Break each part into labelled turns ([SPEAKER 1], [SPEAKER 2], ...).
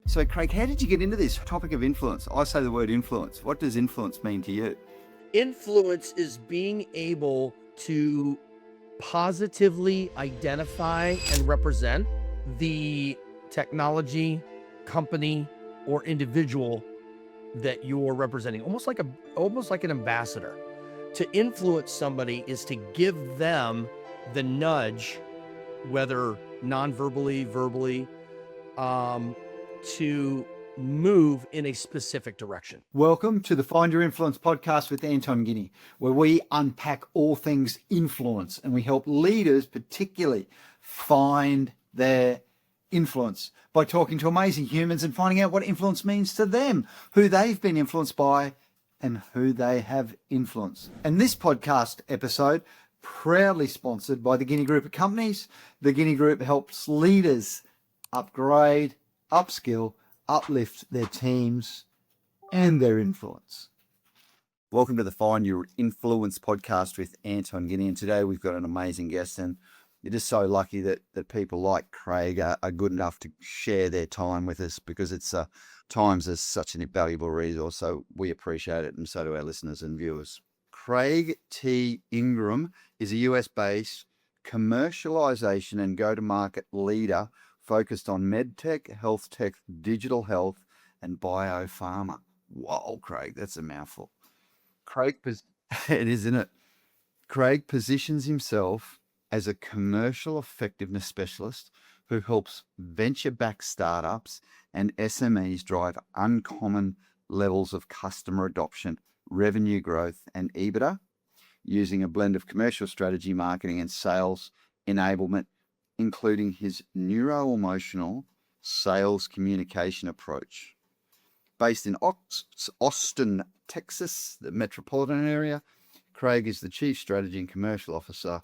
[SPEAKER 1] So, Craig, how did you get into this topic of influence? I say the word influence. What does influence mean to you?
[SPEAKER 2] Influence is being able to positively identify and represent the technology, company, or individual that you're representing, almost like an ambassador. To influence somebody is to give them the nudge, whether non-verbally, verbally, to move in a specific direction.
[SPEAKER 1] Welcome to the Find Your Influence podcast with Anton Guinea, where we unpack all things influence and we help leaders particularly find their influence by talking to amazing humans and finding out what influence means to them, who they've been influenced by, and who they have influenced. And this podcast episode, proudly sponsored by the Guinea Group of Companies. The Guinea Group helps leaders upgrade, upskill, uplift their teams and their influence. Welcome to the Find Your Influence podcast with Anton Guinea. And today we've got an amazing guest, and you're just so lucky that people like Craig are good enough to share their time with us, because it's times is such an invaluable resource. So we appreciate it, and so do our listeners and viewers. Craig T. Ingram is a US-based commercialization and go-to-market leader focused on Medtech, health tech, digital health, and biopharma. Whoa, Craig, that's a mouthful. It is, isn't it? Craig positions himself as a commercial effectiveness specialist who helps venture-backed startups and SMEs drive uncommon levels of customer adoption, revenue growth, and EBITDA using a blend of commercial strategy, marketing, and sales enablement, including his neuro-emotional sales communication approach. Based in Austin, Texas, the metropolitan area, Craig is the Chief Strategy and Commercial Officer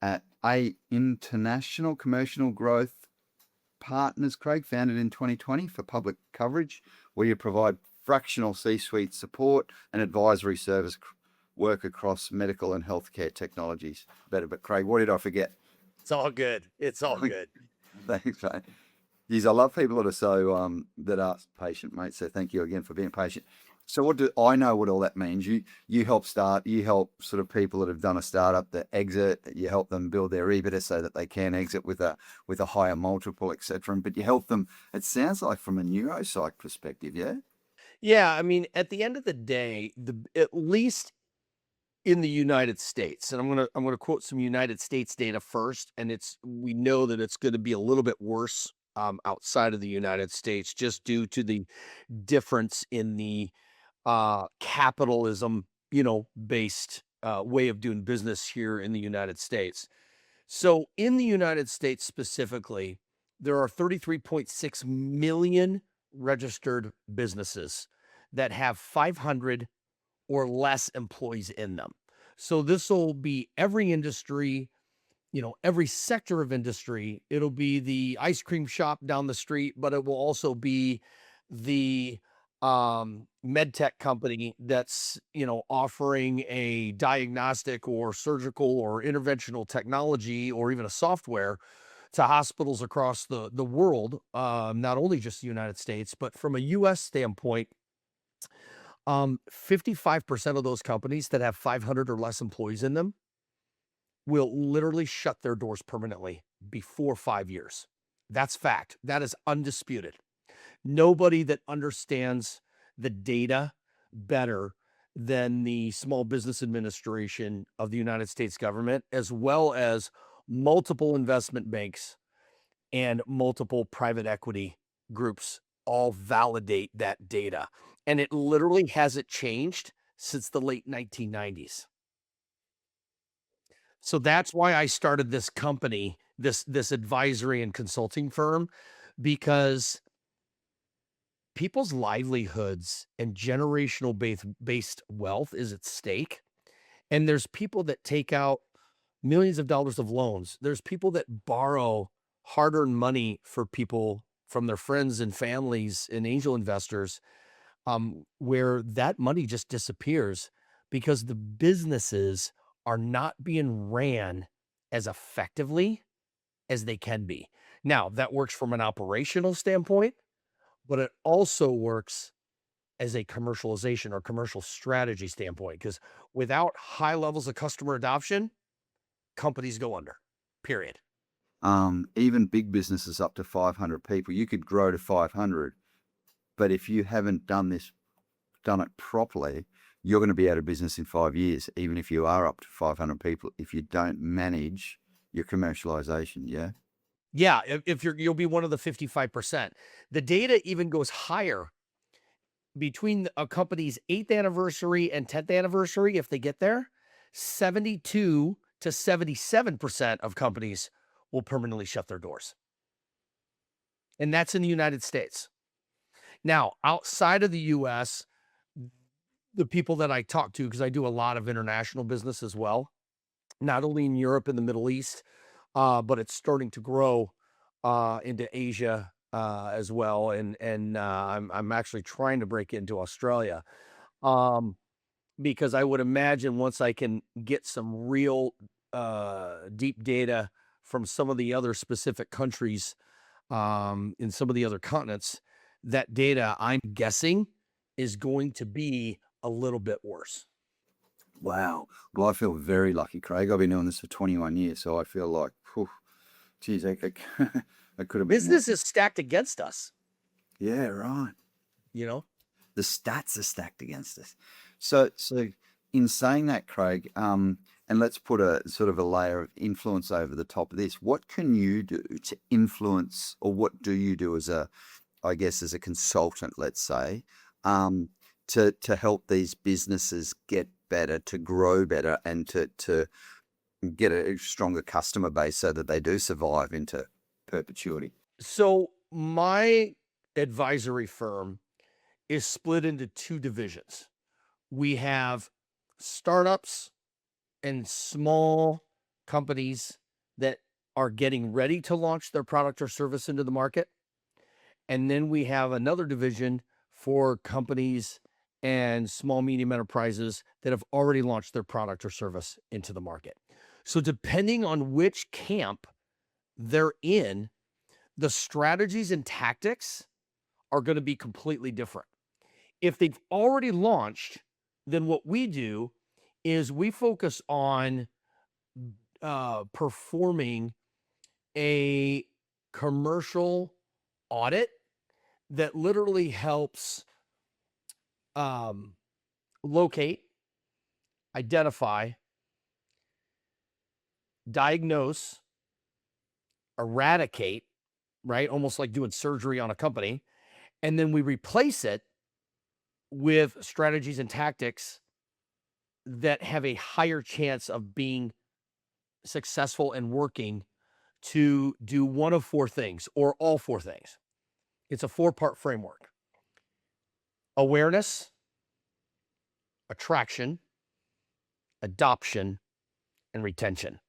[SPEAKER 1] at A International Commercial Growth Partners, Craig, founded in 2020 for public coverage, where you provide fractional C-suite support and advisory service work across medical and healthcare technologies. But Craig, what did I forget?
[SPEAKER 2] It's all good. It's all good.
[SPEAKER 1] Thanks, mate. Geez, I love people that are so that are patient, mate. So thank you again for being patient. So what do I know what all that means? You help sort of people that have done a startup that exit, you help them build their EBITDA so that they can exit with a higher multiple, etc. But you help them, it sounds like, from a neuropsych perspective, yeah?
[SPEAKER 2] Yeah, I mean, at the end of the day, at least in the United States, and I'm gonna quote some United States data first, and we know that it's going to be a little bit worse outside of the United States, just due to the difference in the capitalism, based way of doing business here in the United States. So in the United States specifically, there are 33.6 million registered businesses that have 500 or less employees in them. So this will be every industry, every sector of industry. It'll be the ice cream shop down the street, but it will also be the Medtech company that's, offering a diagnostic or surgical or interventional technology or even a software to hospitals across the world, not only just the United States, but from a U.S. standpoint, 55% of those companies that have 500 or less employees in them will literally shut their doors permanently before 5 years. That's fact. That is undisputed. Nobody that understands the data better than the Small Business Administration of the United States government, as well as multiple investment banks and multiple private equity groups, all validate that data. And it literally hasn't changed since the late 1990s. So that's why I started this company, this advisory and consulting firm, because people's livelihoods and generational based wealth is at stake. And there's people that take out millions of dollars of loans. There's people that borrow hard-earned money for people from their friends and families and angel investors, where that money just disappears because the businesses are not being ran as effectively as they can be. Now, that works from an operational standpoint, but it also works as a commercialization or commercial strategy standpoint. Because without high levels of customer adoption, companies go under, period.
[SPEAKER 1] Even big businesses up to 500 people, you could grow to 500, but if you haven't done it properly, you're going to be out of business in 5 years, even if you are up to 500 people, if you don't manage your commercialization. Yeah.
[SPEAKER 2] Yeah, if you'll be one of the 55%. The data even goes higher between a company's 8th anniversary and 10th anniversary. If they get there, 72 to 77% of companies will permanently shut their doors. And that's in the United States. Now, outside of the US, the people that I talk to, because I do a lot of international business as well, not only in Europe and the Middle East, but it's starting to grow into Asia as well. And I'm actually trying to break into Australia because I would imagine once I can get some real deep data from some of the other specific countries in some of the other continents, that data, I'm guessing, is going to be a little bit worse.
[SPEAKER 1] Wow. Well, I feel very lucky, Craig. I've been doing this for 21 years, so I feel like, geez, I could have been.
[SPEAKER 2] Business is stacked against us.
[SPEAKER 1] Yeah, right.
[SPEAKER 2] You know,
[SPEAKER 1] the stats are stacked against us. So in saying that, Craig, and let's put a sort of a layer of influence over the top of this. What can you do to influence, or what do you do as a consultant, let's say, to help these businesses get better, to grow better, and to get a stronger customer base so that they do survive into perpetuity?
[SPEAKER 2] So my advisory firm is split into 2 divisions. We have startups and small companies that are getting ready to launch their product or service into the market. And then we have another division for companies and small, medium enterprises that have already launched their product or service into the market. So depending on which camp they're in, the strategies and tactics are going to be completely different. If they've already launched, then what we do is we focus on performing a commercial audit that literally helps locate, identify, diagnose, eradicate, right? Almost like doing surgery on a company. And then we replace it with strategies and tactics that have a higher chance of being successful and working to do one of 4 things or all 4 things. It's a 4-part framework: awareness, attraction, adoption, and retention.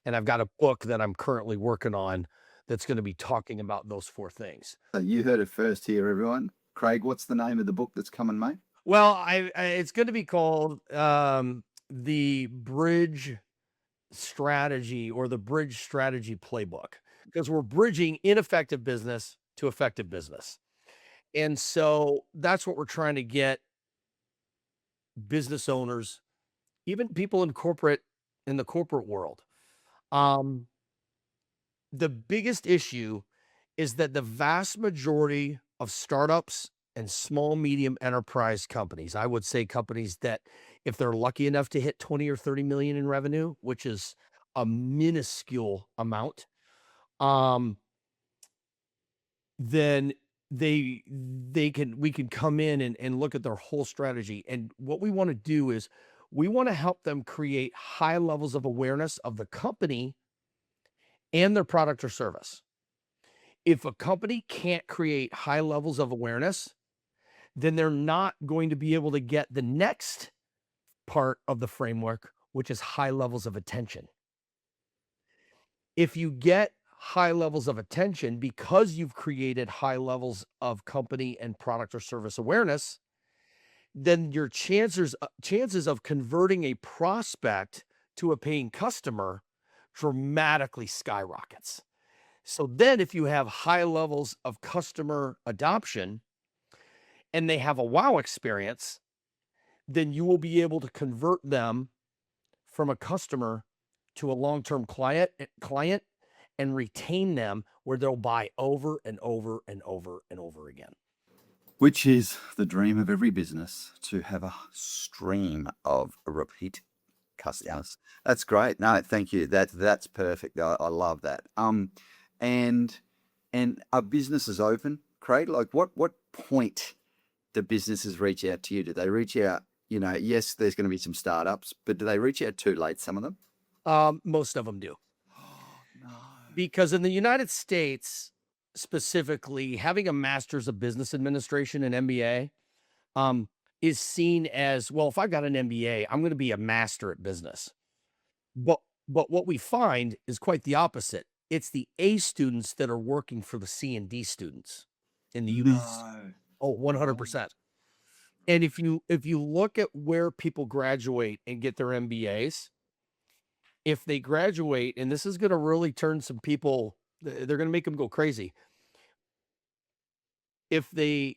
[SPEAKER 2] And I've got a book that I'm currently working on that's going to be talking about those 4 things.
[SPEAKER 1] So you heard it first here, everyone. Craig, what's the name of the book that's coming, mate?
[SPEAKER 2] Well, it's going to be called the Bridge Strategy, or the Bridge Strategy Playbook, because we're bridging ineffective business to effective business. And so that's what we're trying to get business owners, even people in the corporate world. The biggest issue is that the vast majority of startups and small, medium enterprise companies, I would say companies that, if they're lucky enough to hit 20 or 30 million in revenue, which is a minuscule amount, then we can come in and look at their whole strategy. And what we want to do is we want to help them create high levels of awareness of the company and their product or service. If a company can't create high levels of awareness, then they're not going to be able to get the next part of the framework, which is high levels of attention. If you get high levels of attention because you've created high levels of company and product or service awareness, then your chances of converting a prospect to a paying customer dramatically skyrockets. So then if you have high levels of customer adoption, and they have a wow experience, then you will be able to convert them from a customer to a long-term client and retain them where they'll buy over and over and over and over again.
[SPEAKER 3] Which is the dream of every business, to have a stream of repeat customers. That's great. No, thank you. That's perfect. I love that. And are businesses open, Craig? Like what point do businesses reach out to you? Do they reach out, yes, there's going to be some startups, but do they reach out too late, some of them?
[SPEAKER 2] Most of them do.
[SPEAKER 3] No.
[SPEAKER 2] Because in the United States, specifically, having a master's of business administration, an MBA, is seen as, well, if I've got an MBA, I'm going to be a master at business. But what we find is quite the opposite. It's the A students that are working for the C and D students in the US.
[SPEAKER 3] No.
[SPEAKER 2] Oh, 100%. And if you look at where people graduate and get their MBAs, if they graduate, and this is going to really turn some people, they're going to make them go crazy. If they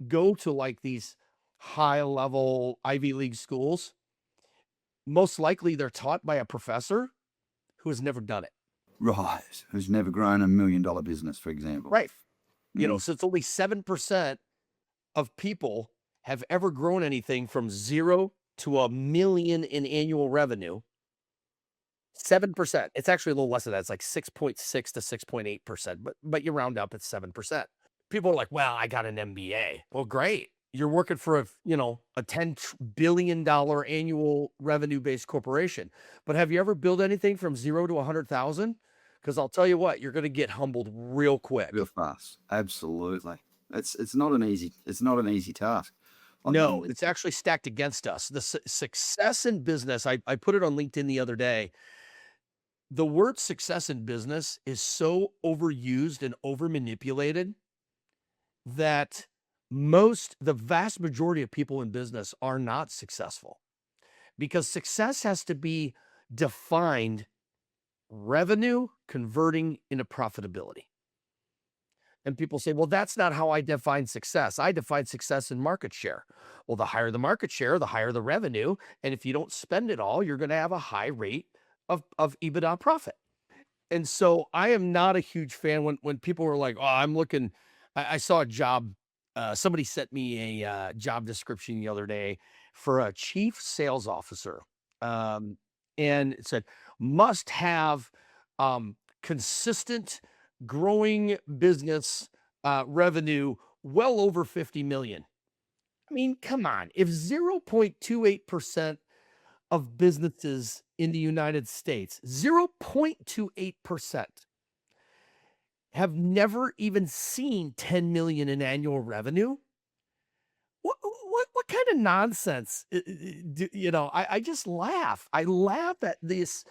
[SPEAKER 2] go to like these high level Ivy League schools, most likely they're taught by a professor who has never done it.
[SPEAKER 3] Right. Who's never grown $1 million business, for example.
[SPEAKER 2] Right. So it's only 7% of people have ever grown anything from 0 to $1 million in annual revenue. 7%. It's actually a little less than that. It's like 6.6 to 6.8%, but you round up, it's 7%. People are like, well, I got an MBA. Well, great. You're working for a $10 billion annual revenue-based corporation. But have you ever built anything from 0 to 100,000? Because I'll tell you what, you're going to get humbled real quick.
[SPEAKER 3] Real fast. Absolutely. It's not an easy task.
[SPEAKER 2] No, it's actually stacked against us. The success in business, I put it on LinkedIn the other day. The word success in business is so overused and over-manipulated that the vast majority of people in business are not successful, because success has to be defined revenue converting into profitability. And people say, well, that's not how I define success. I define success in market share. Well, the higher the market share, the higher the revenue. And if you don't spend it all, you're going to have a high rate of EBITDA profit. And so I am not a huge fan when people are like, oh, I'm looking, I saw a job. Somebody sent me a job description the other day for a chief sales officer. And it said, must have consistent growing business revenue well over 50 million. I mean, come on. If 0.28% of businesses in the United States, 0.28%, have never even seen 10 million in annual revenue, what kind of nonsense? I just laugh. I laugh at this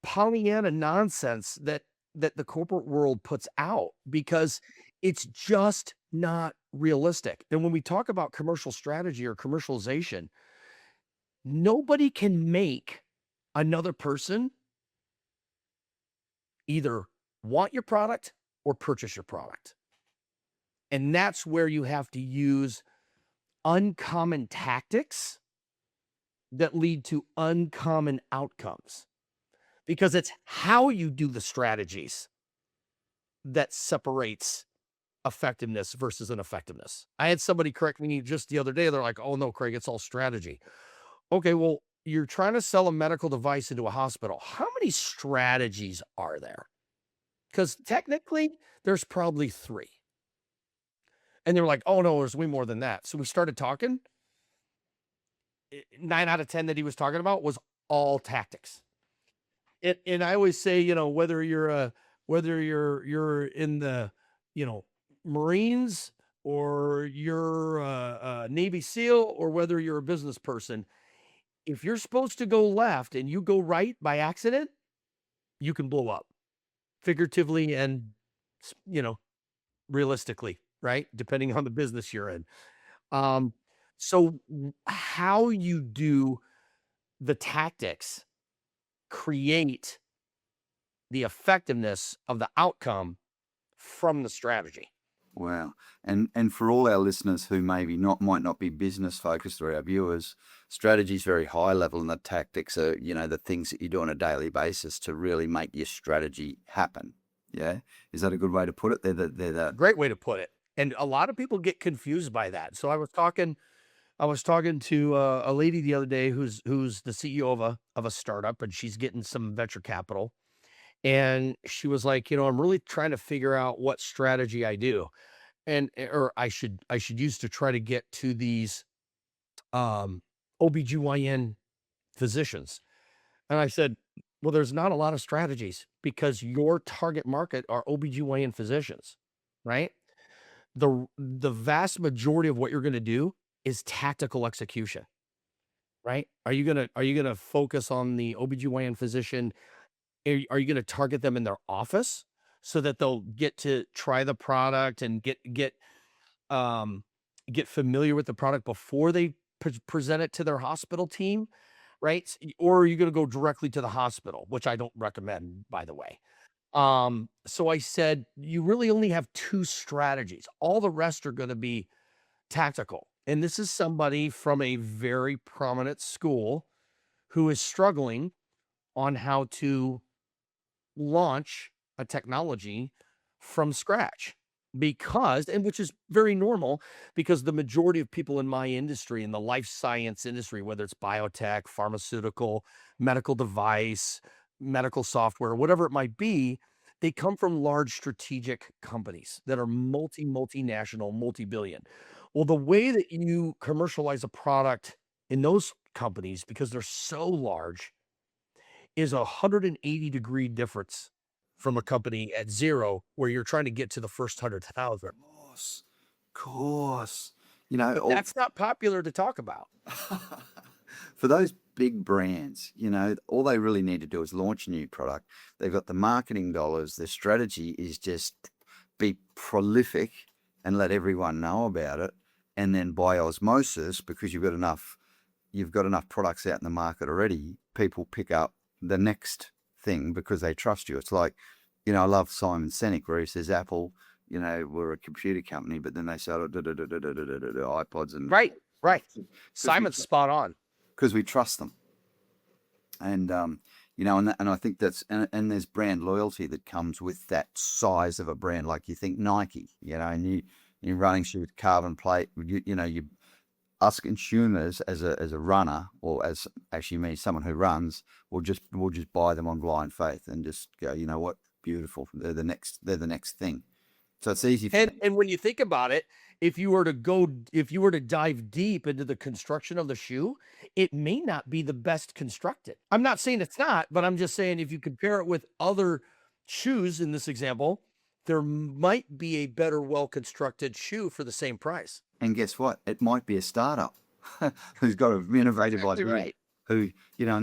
[SPEAKER 2] Pollyanna nonsense that the corporate world puts out, because it's just not realistic. And when we talk about commercial strategy or commercialization, nobody can make another person either want your product or purchase your product. And that's where you have to use uncommon tactics that lead to uncommon outcomes, because it's how you do the strategies that separates effectiveness versus ineffectiveness. I had somebody correct me just the other day. They're like, oh no, Craig, it's all strategy. Okay, well, you're trying to sell a medical device into a hospital. How many strategies are there? Because technically, there's probably 3. And they were like, oh no, there's way more than that. So we started talking. 9 out of 10 that he was talking about was all tactics. And I always say, whether you're in the, Marines, or you're a Navy SEAL, or whether you're a business person, if you're supposed to go left and you go right by accident, you can blow up, figuratively and, realistically, right? Depending on the business you're in. So how you do the tactics create the effectiveness of the outcome from the strategy.
[SPEAKER 3] Wow. And for all our listeners who might not be business focused, or our viewers, strategy is very high level, and the tactics are, the things that you do on a daily basis to really make your strategy happen. Yeah. Is that a good way to put it? They're
[SPEAKER 2] Great way to put it. And a lot of people get confused by that. So I was talking to a lady the other day who's the CEO of a startup, and she's getting some venture capital. And she was like, I'm really trying to figure out what strategy I do, or I should use to try to get to these OBGYN physicians. And I said, well, there's not a lot of strategies because your target market are OBGYN physicians, right? The vast majority of what you're going to do is tactical execution, right? Are you going to focus on the OBGYN physician? Are you going to target them in their office so that they'll get to try the product and um, get familiar with the product before they present it to their hospital team, right? Or are you going to go directly to the hospital, which I don't recommend, by the way. So I said, you really only have two strategies. All the rest are going to be tactical. And this is somebody from a very prominent school who is struggling on how to launch a technology from scratch, which is very normal, because the majority of people in my industry, in the life science industry, whether it's biotech, pharmaceutical, medical device, medical software, whatever it might be, they come from large strategic companies that are multinational, multi-billion. Well, the way that you commercialize a product in those companies, because they're so large, is a 180-degree difference from a company at zero where you're trying to get to the first 100,000.
[SPEAKER 3] course.
[SPEAKER 2] But that's not popular to talk about.
[SPEAKER 3] For those big brands, all they really need to do is launch a new product. They've got the marketing dollars. Their strategy is just be prolific and let everyone know about it. And then by osmosis, because you've got enough products out in the market already, people pick up the next thing because they trust you. It's like, I love Simon Sinek where he says Apple, we're a computer company, but then they sell iPods and
[SPEAKER 2] Right. Simon's spot on.
[SPEAKER 3] Because we trust them. And and I think and there's brand loyalty that comes with that size of a brand. Like you think Nike, and you're running shoe with carbon plate, us consumers as a runner, or as actually me, someone who runs, will just buy them on blind faith and just go, you know what, beautiful. They're the next thing. So it's easy.
[SPEAKER 2] And when you think about it, if you were to dive deep into the construction of the shoe, it may not be the best constructed. I'm not saying it's not, but I'm just saying if you compare it with other shoes in this example, there might be a better, well-constructed shoe for the same price.
[SPEAKER 3] And guess what? It might be a startup who's got an innovative idea.
[SPEAKER 2] Right.
[SPEAKER 3] And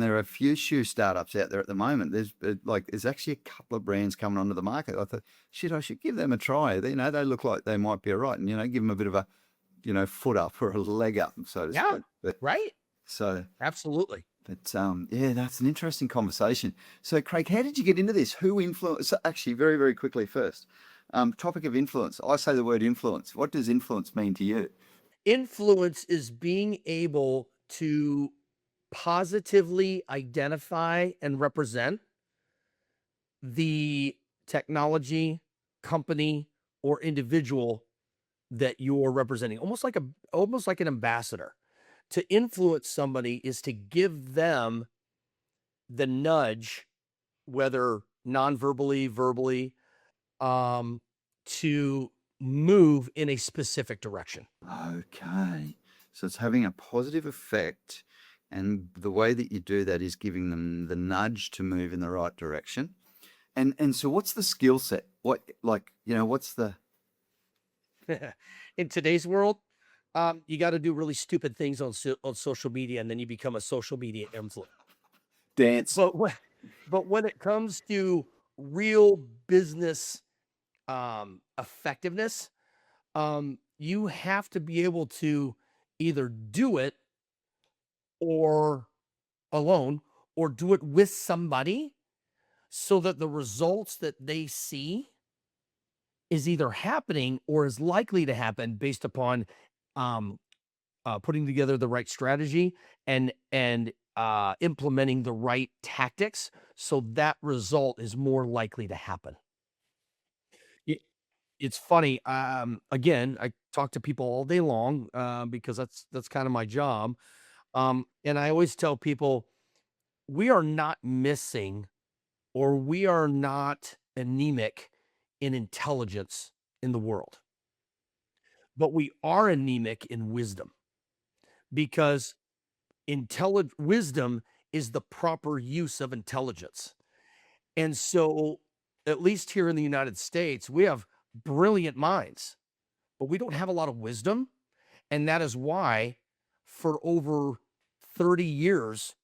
[SPEAKER 3] there are a few shoe startups out there at the moment. There's actually a couple of brands coming onto the market. I thought, I should give them a try. They look like they might be all right, and give them a bit of a, foot up or a leg up, so to speak.
[SPEAKER 2] Yeah,
[SPEAKER 3] But,
[SPEAKER 2] right.
[SPEAKER 3] So
[SPEAKER 2] absolutely.
[SPEAKER 3] But that's an interesting conversation. So Craig, how did you get into this? Who influenced? So actually, very, very quickly first, topic of influence. I say the word influence. What does influence mean to you?
[SPEAKER 2] Influence is being able to positively identify and represent the technology, company, or individual that you're representing, almost like an ambassador. To influence somebody is to give them the nudge, whether non-verbally, verbally, to move in a specific direction.
[SPEAKER 3] Okay. So it's having a positive effect, and the way that you do that is giving them the nudge to move in the right direction. And so what's the skill set? What's the...
[SPEAKER 2] In today's world, you got to do really stupid things on social media, and then you become a social media influencer.
[SPEAKER 3] Dance.
[SPEAKER 2] But when it comes to real business effectiveness, you have to be able to either do it or alone, or do it with somebody, so that the results that they see is either happening or is likely to happen based upon um, putting together the right strategy and implementing the right tactics, so that result is more likely to happen. It, it's funny. Again, I talk to people all day long because that's kind of my job. And I always tell people we are not missing or we are not anemic in intelligence in the world, but we are anemic in wisdom, because wisdom is the proper use of intelligence. And so, at least here in the United States, we have brilliant minds, but we don't have a lot of wisdom. And that is why, for over 30 years,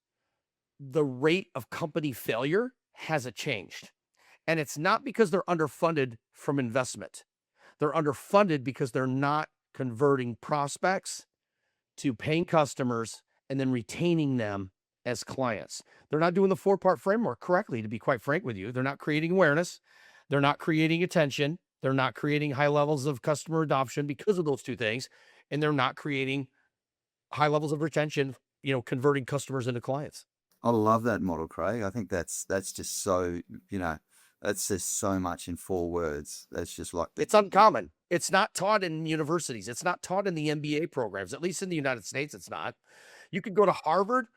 [SPEAKER 2] the rate of company failure hasn't changed. And it's not because they're underfunded from investment. They're underfunded because they're not converting prospects to paying customers and then retaining them as clients. They're not doing the 4-part framework correctly, to be quite frank with you. They're not creating awareness. They're not creating attention. They're not creating high levels of customer adoption because of those two things. And they're not creating high levels of retention, converting customers into clients.
[SPEAKER 3] I love that model, Craig. I think that's just so, that's just so much in 4 words. That's just like
[SPEAKER 2] It's uncommon. It's not taught in universities. It's not taught in the MBA programs. At least in the United States, it's not. You could go to Harvard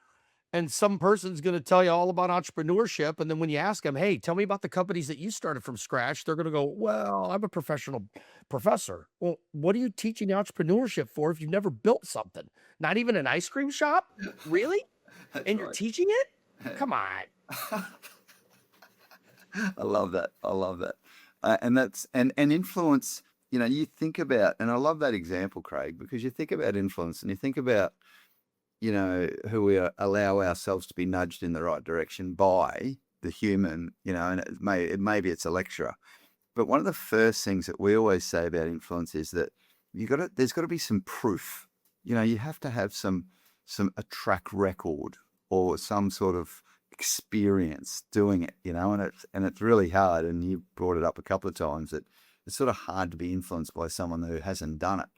[SPEAKER 2] and some person's going to tell you all about entrepreneurship. And then when you ask them, hey, tell me about the companies that you started from scratch, they're going to go, well, I'm a professional professor. Well, what are you teaching entrepreneurship for if you've never built something? Not even an ice cream shop? Really? And you're teaching it? Come on.
[SPEAKER 3] I love that. I love that. And that's and influence, you think about, and I love that example, Craig, because you think about influence and you think about, who we allow ourselves to be nudged in the right direction by the human, and maybe it's a lecturer. But one of the first things that we always say about influence is that there's got to be some proof. You have to have a track record or some sort of experience doing it, and it's really hard. And you brought it up a couple of times that it's sort of hard to be influenced by someone who hasn't done it.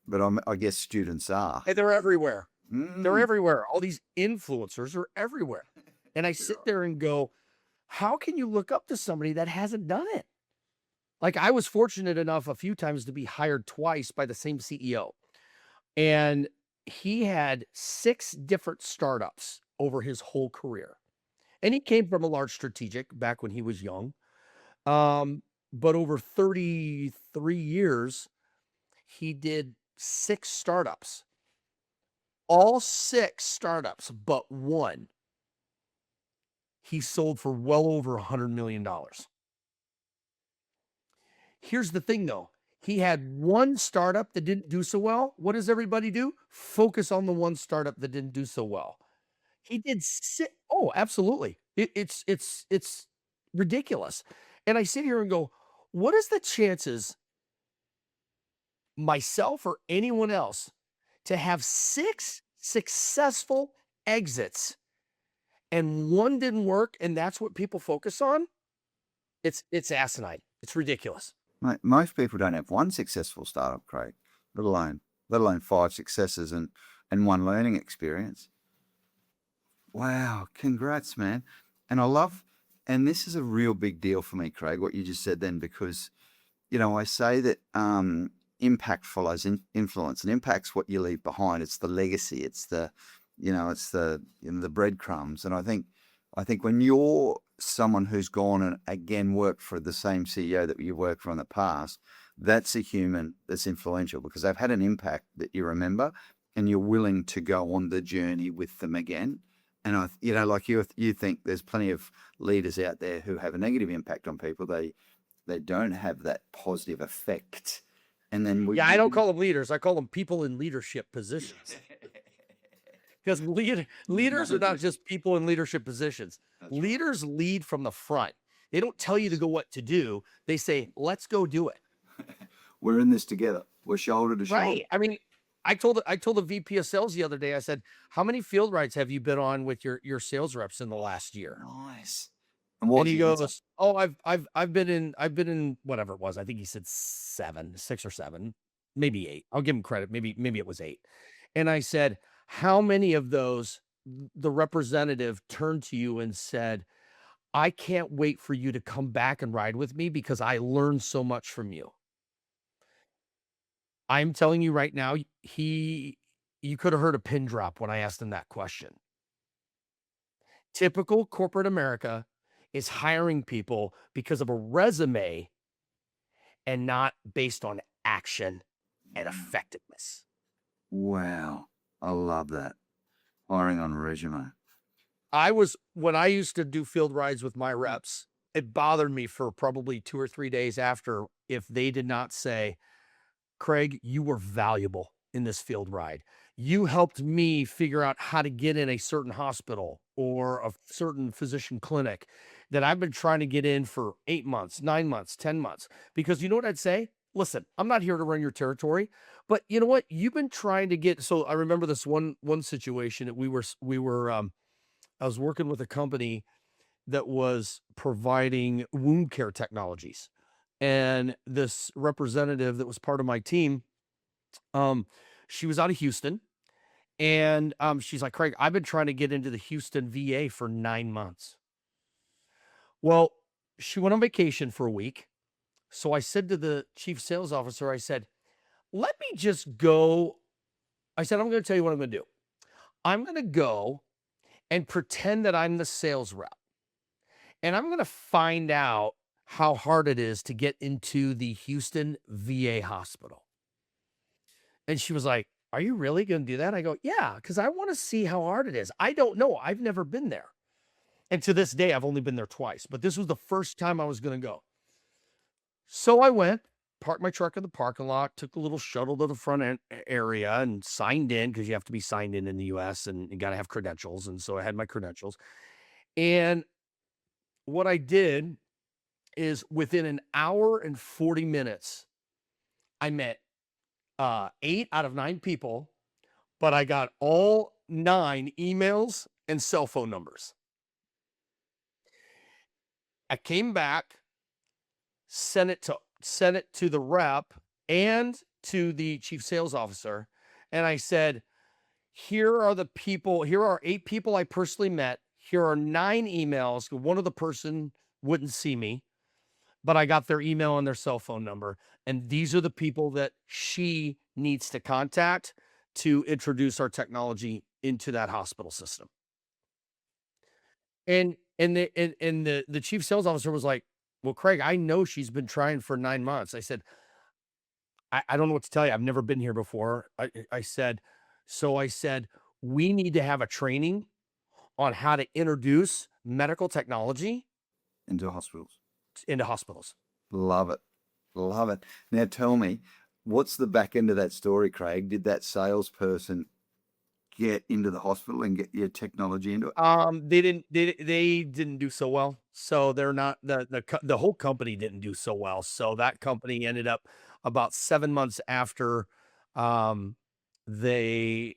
[SPEAKER 3] But I guess students are.
[SPEAKER 2] Hey, they're everywhere. They're everywhere. All these influencers are everywhere. And I sit there and go, how can you look up to somebody that hasn't done it? Like, I was fortunate enough a few times to be hired twice by the same CEO. And he had 6 different startups over his whole career. And he came from a large strategic back when he was young. But over 33 years, he did 6 startups. All 6 startups but one, he sold for well over $100 million. Here's the thing, though. He had one startup that didn't do so well. What does everybody do? Focus on the one startup that didn't do so well. He did 6. Oh, absolutely. It's ridiculous. And I sit here and go, what is the chances, myself or anyone else, to have 6 successful exits and one didn't work, and that's what people focus on? It's asinine. It's ridiculous.
[SPEAKER 3] Mate, most people don't have one successful startup, Craig, let alone 5 successes and one learning experience. Wow, congrats, man. And and this is a real big deal for me, Craig, what you just said then, because, I say that impact follows influence, and impact's what you leave behind. It's the legacy. It's the breadcrumbs. And I think when you're someone who's gone and again worked for the same CEO that you worked for in the past, that's a human that's influential because they've had an impact that you remember, and you're willing to go on the journey with them again. And like you think there's plenty of leaders out there who have a negative impact on people. They don't have that positive effect. And then
[SPEAKER 2] I don't call them leaders. I call them people in leadership positions. Because leaders are not just people in leadership positions. Leaders lead from the front. They don't tell you to go what to do. They say, let's go do it.
[SPEAKER 3] We're in this together. We're shoulder to shoulder.
[SPEAKER 2] Right. I mean, I told the VP of sales the other day, I said, how many field rides have you been on with your sales reps in the last year?
[SPEAKER 3] Nice. And what
[SPEAKER 2] And
[SPEAKER 3] was
[SPEAKER 2] he
[SPEAKER 3] the answer?
[SPEAKER 2] goes, "Oh, I've been in whatever it was. I think he said 6 or 7, maybe 8. I'll give him credit. Maybe it was 8." And I said, "How many of those the representative turned to you and said, 'I can't wait for you to come back and ride with me because I learned so much from you?'" I'm telling you right now, you could have heard a pin drop when I asked him that question. Typical corporate America is hiring people because of a resume and not based on action and effectiveness.
[SPEAKER 3] Wow. I love that. Hiring on resume.
[SPEAKER 2] When I used to do field rides with my reps, it bothered me for probably 2 or 3 days after if they did not say, "Craig, you were valuable in this field ride. You helped me figure out how to get in a certain hospital or a certain physician clinic that I've been trying to get in for 8 months, 9 months, 10 months." Because you know what I'd say? "Listen, I'm not here to run your territory, but you know what? You've been trying to get." So I remember this one situation that I was working with a company that was providing wound care technologies. And this representative that was part of my team, um, she was out of Houston, and she's like, "Craig, I've been trying to get into the Houston VA for 9 months." Well, she went on vacation for a week. So I said to the chief sales officer, I said, "Let me just go." I said, "I'm going to tell you what I'm going to do. I'm going to go and pretend that I'm the sales rep. And I'm going to find out how hard it is to get into the Houston VA hospital." And she was like, "Are you really going to do that?" I go, "Yeah, because I want to see how hard it is. I don't know. I've never been there." And to this day, I've only been there twice, but this was the first time I was going to go. So I went, parked my truck in the parking lot, took a little shuttle to the area and signed in because you have to be signed in the US and you got to have credentials. And so I had my credentials. And what I did is within an hour and 40 minutes, I met 8 out of 9 people, but I got all 9 emails and cell phone numbers. I came back, sent it to the rep and to the chief sales officer, and I said, here are 8 people I personally met. Here are 9 emails. One of the person wouldn't see me, but I got their email and their cell phone number. And these are the people that she needs to contact to introduce our technology into that hospital system. And the chief sales officer was like, "Well, Craig, I know she's been trying for 9 months." I said, I don't know what to tell you. I've never been here before." I said, so I said, "We need to have a training on how to introduce medical technology
[SPEAKER 3] Into hospitals.
[SPEAKER 2] into hospitals."
[SPEAKER 3] Love it. Love it. Now tell me, what's the back end of that story, Craig? Did that salesperson get into the hospital and get your technology into it?
[SPEAKER 2] They didn't do so well. So they're not the whole company didn't do so well. So that company ended up about 7 months after they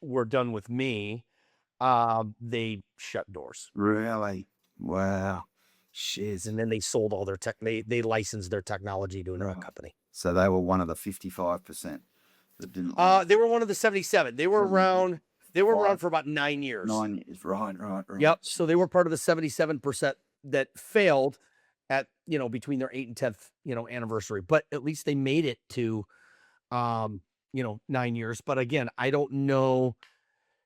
[SPEAKER 2] were done with me, they shut doors.
[SPEAKER 3] Really? Wow. Shiz.
[SPEAKER 2] And then they sold all their they licensed their technology to another
[SPEAKER 3] Right.
[SPEAKER 2] company.
[SPEAKER 3] So they were one of the 55% that didn't like
[SPEAKER 2] They were one of the 77. They were around for about 9 years.
[SPEAKER 3] 9 years. Right.
[SPEAKER 2] Yep. So they were part of the 77% that failed at, between their 8th and 10th, anniversary. But at least they made it to 9 years. But again, I don't know.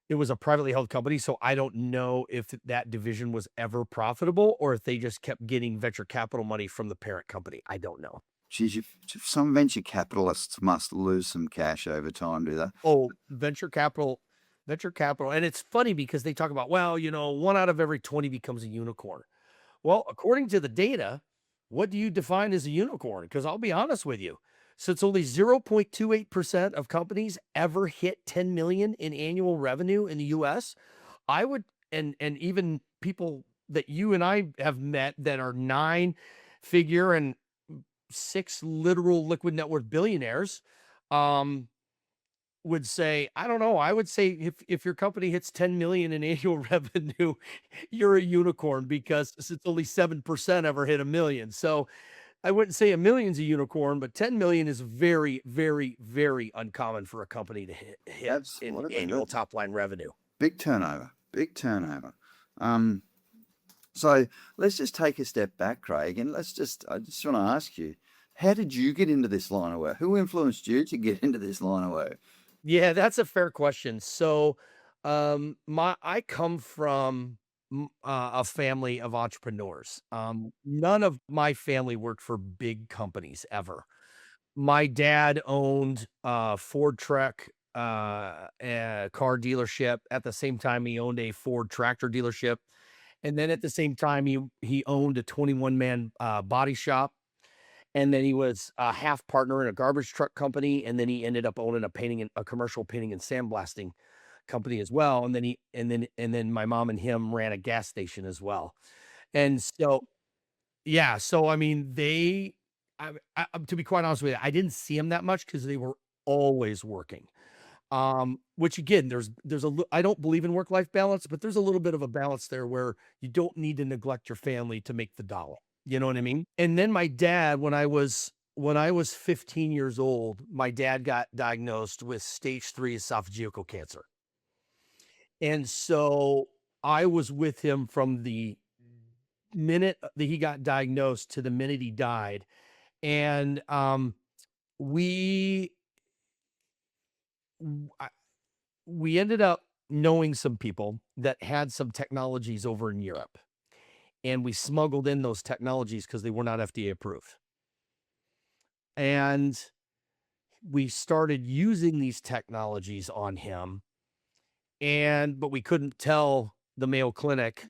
[SPEAKER 2] It was a privately held company, so I don't know if that division was ever profitable or if they just kept getting venture capital money from the parent company. I don't know.
[SPEAKER 3] Geez, some venture capitalists must lose some cash over time, do they?
[SPEAKER 2] Oh, venture capital. And it's funny because they talk about, well, 1 out of every 20 becomes a unicorn. Well, according to the data, what do you define as a unicorn? Because I'll be honest with you, since only 0.28% of companies ever hit 10 million in annual revenue in the US, I would, and even people that you and I have met that are 9-figure and 6 literal liquid net worth billionaires, would say, I don't know. I would say if your company hits 10 million in annual revenue, you're a unicorn because it's only 7% ever hit a million. So I wouldn't say a million's a unicorn, but 10 million is very, very, very uncommon for a company to hit in
[SPEAKER 3] Absolutely.
[SPEAKER 2] annual top line revenue.
[SPEAKER 3] Big turnover. Big turnover. So let's just take a step back, Craig, and I just want to ask you, how did you get into this line of work? Who influenced you to get into this line of work?
[SPEAKER 2] Yeah, that's a fair question. So, I come from a family of entrepreneurs. None of my family worked for big companies ever. My dad owned a Ford truck, a car dealership. At the same time, he owned a Ford tractor dealership, and then at the same time, he owned a 21-man body shop. And then he was a half partner in a garbage truck company, and then he ended up owning a commercial painting and sandblasting company as well. And then my mom and him ran a gas station as well. And so, yeah, so I mean, to be quite honest with you, I didn't see them that much because they were always working. Which again, I don't believe in work-life balance, but there's a little bit of a balance there where you don't need to neglect your family to make the dollar. You know what I mean? And then my dad, when I was 15 years old, my dad got diagnosed with stage 3 esophageal cancer. And so I was with him from the minute that he got diagnosed to the minute he died. And we we ended up knowing some people that had some technologies over in Europe, and we smuggled in those technologies because they were not FDA approved. And we started using these technologies on him, but we couldn't tell the Mayo Clinic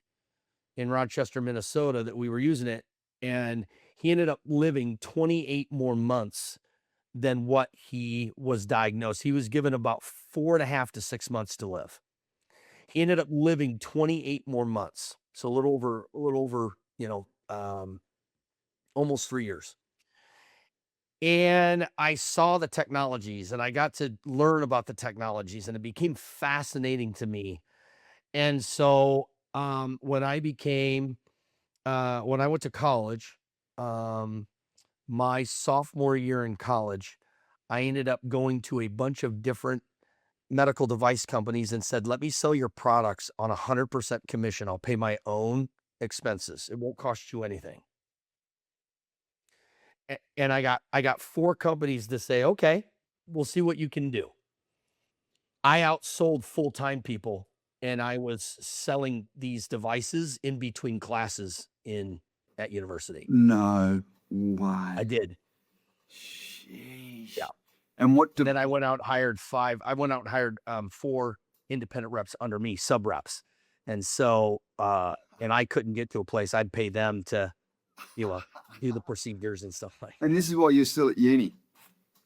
[SPEAKER 2] in Rochester, Minnesota that we were using it. And he ended up living 28 more months than what he was diagnosed. He was given about 4.5 to 6 months to live. He ended up living 28 more months. So a little over, almost 3 years. And I saw the technologies and I got to learn about the technologies, and it became fascinating to me. And so, when I went to college, my sophomore year in college, I ended up going to a bunch of different medical device companies and said, let me sell your products on 100% commission. I'll pay my own expenses. It won't cost you anything. And I got 4 companies to say, okay, we'll see what you can do. I outsold full-time people, and I was selling these devices in between classes at university.
[SPEAKER 3] No way.
[SPEAKER 2] I did.
[SPEAKER 3] Sheesh.
[SPEAKER 2] Yeah.
[SPEAKER 3] And
[SPEAKER 2] Then I went out and hired 4 independent reps under me, sub reps. And so, and I couldn't get to a place, I'd pay them to, do the procedures and stuff like that.
[SPEAKER 3] And this is why you're still at uni.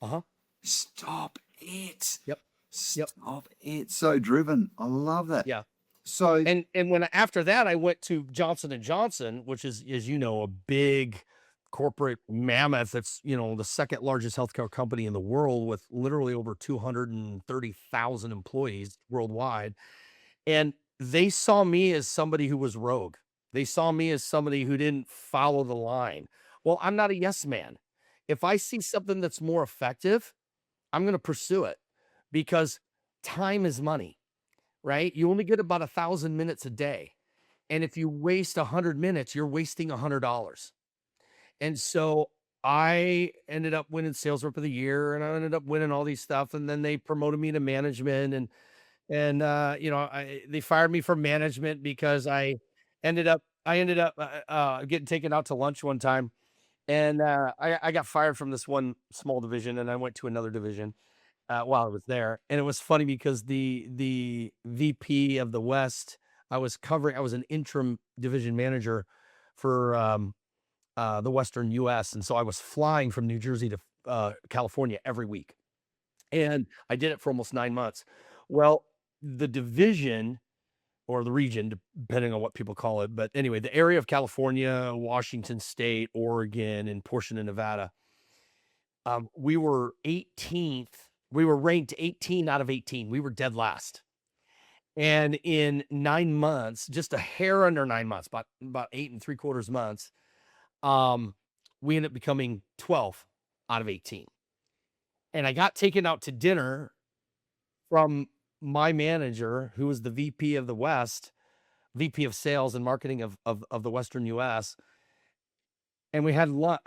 [SPEAKER 2] Uh-huh.
[SPEAKER 3] Stop it.
[SPEAKER 2] Yep.
[SPEAKER 3] Stop it. So driven. I love that.
[SPEAKER 2] Yeah.
[SPEAKER 3] So
[SPEAKER 2] And after that, I went to Johnson & Johnson, which is, as you know, a big corporate mammoth. That's, the second largest healthcare company in the world with literally over 230,000 employees worldwide. And they saw me as somebody who was rogue. They saw me as somebody who didn't follow the line. Well, I'm not a yes man. If I see something that's more effective, I'm going to pursue it, because time is money, right? You only get about 1,000 minutes a day. And if you waste 100 minutes, you're wasting $100. And so I ended up winning sales rep of the year, and I ended up winning all these stuff. And then they promoted me to management, and they fired me from management because I ended up getting taken out to lunch one time. And I got fired from this one small division, and I went to another division while I was there. And it was funny because the VP of the West, I was an interim division manager for the Western US. And so I was flying from New Jersey to California every week. And I did it for almost 9 months. Well, the division, or the region, depending on what people call it. But anyway, the area of California, Washington State, Oregon, and portion of Nevada, we were 18th We were ranked 18 out of 18. We were dead last. And in 9 months, just a hair under 9 months, about 8 3/4 months, we ended up becoming 12 out of 18. And I got taken out to dinner from my manager, who was the VP of the West, VP of sales and marketing of the Western US. And we had lunch.